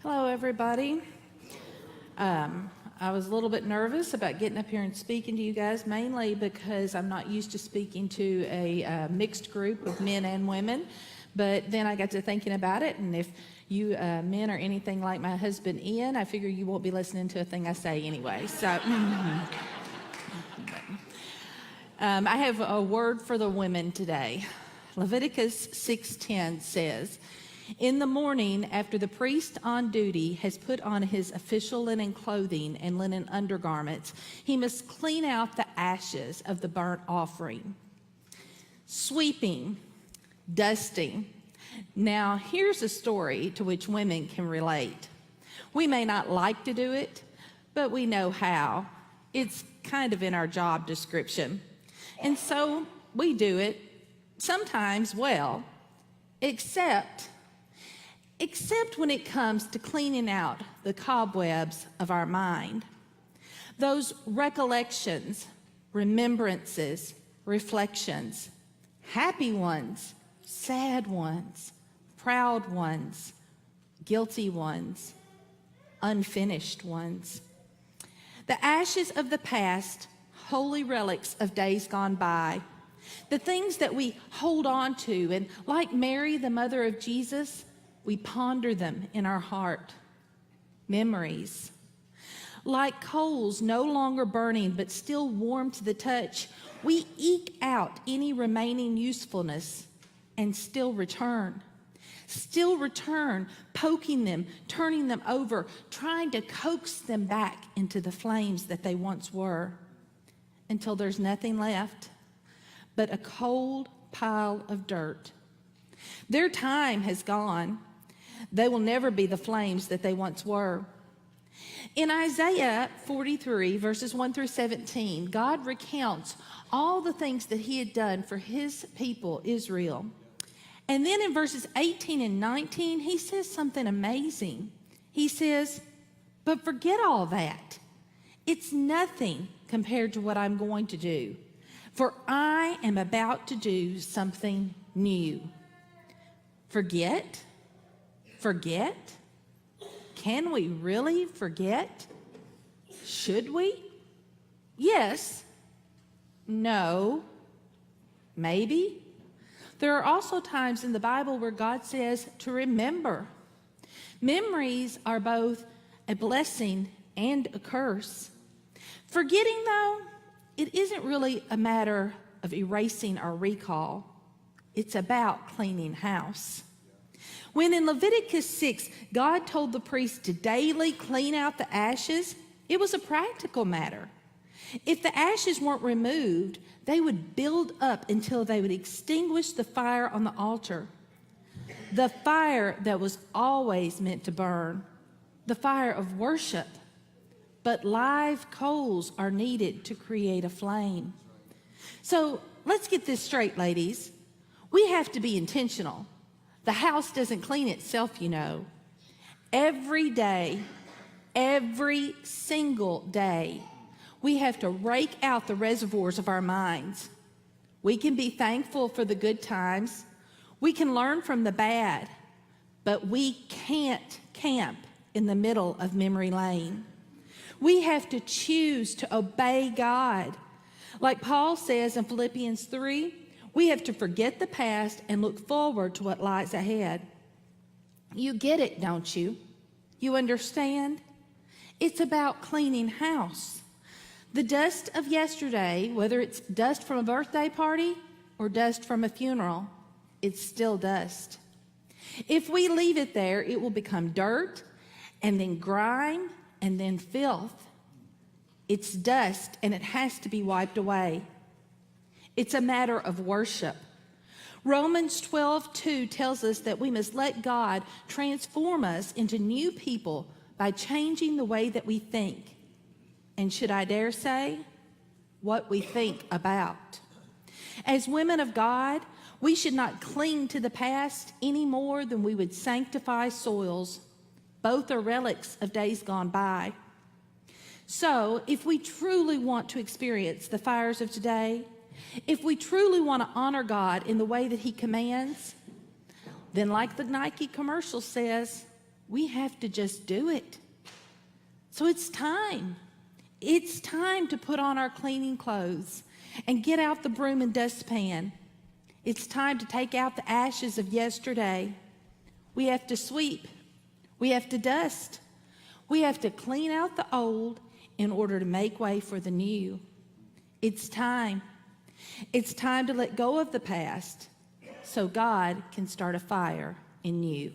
Hello, everybody. I was a little bit nervous about getting up here and speaking to you guys, mainly because I'm not used to speaking to a mixed group of men and women. But then I got to thinking about it, and if you men are anything like my husband Ian, I figure you won't be listening to a thing I say anyway. So I have a word for the women today. Leviticus 6:10 says, "In the morning, after the priest on duty has put on his official linen clothing and linen undergarments, he must clean out the ashes of the burnt offering." Sweeping, dusting. Now, here's a story to which women can relate. We may not like to do it, but we know how. It's kind of in our job description. And so we do it, sometimes well, except when it comes to cleaning out the cobwebs of our mind. Those recollections, remembrances, reflections, happy ones, sad ones, proud ones, guilty ones, unfinished ones. The ashes of the past, holy relics of days gone by, the things that we hold on to, and like Mary, the mother of Jesus, we ponder them in our heart. Memories. Like coals no longer burning but still warm to the touch, we eke out any remaining usefulness and still return. Still return, poking them, turning them over, trying to coax them back into the flames that they once were, until there's nothing left but a cold pile of dirt. Their time has gone. They will never be the flames that they once were. In Isaiah 43, verses 1 through 17, God recounts all the things that he had done for his people, Israel. And then in verses 18 and 19, he says something amazing. He says, "But forget all that. It's nothing compared to what I'm going to do. For I am about to do something new." Forget? Forget? Can we really forget? Should we? Yes. No. Maybe. There are also times in the Bible where God says to remember. Memories are both a blessing and a curse. Forgetting, though, it isn't really a matter of erasing our recall. It's about cleaning house. When in Leviticus 6, God told the priest to daily clean out the ashes, it was a practical matter. If the ashes weren't removed, they would build up until they would extinguish the fire on the altar. The fire that was always meant to burn, the fire of worship. But live coals are needed to create a flame. So let's get this straight, ladies. We have to be intentional. The house doesn't clean itself, you know. Every day, every single day, we have to rake out the reservoirs of our minds. We can be thankful for the good times. We can learn from the bad, but we can't camp in the middle of memory lane. We have to choose to obey God. Like Paul says in Philippians 3, we have to forget the past and look forward to what lies ahead. You get it, don't you? You understand? It's about cleaning house. The dust of yesterday, whether it's dust from a birthday party or dust from a funeral, it's still dust. If we leave it there, it will become dirt and then grime and then filth. It's dust and it has to be wiped away. It's a matter of worship. Romans 12:2 tells us that we must let God transform us into new people by changing the way that we think. And should I dare say, what we think about. As women of God, we should not cling to the past any more than we would sanctify soils. Both are relics of days gone by. So, if we truly want to experience the fires of today, if we truly want to honor God in the way that he commands, then like the Nike commercial says, we have to just do it. So it's time. It's time to put on our cleaning clothes and get out the broom and dustpan. It's time to take out the ashes of yesterday. We have to sweep. We have to dust. We have to clean out the old in order to make way for the new. It's time. It's time to let go of the past so God can start a fire in you.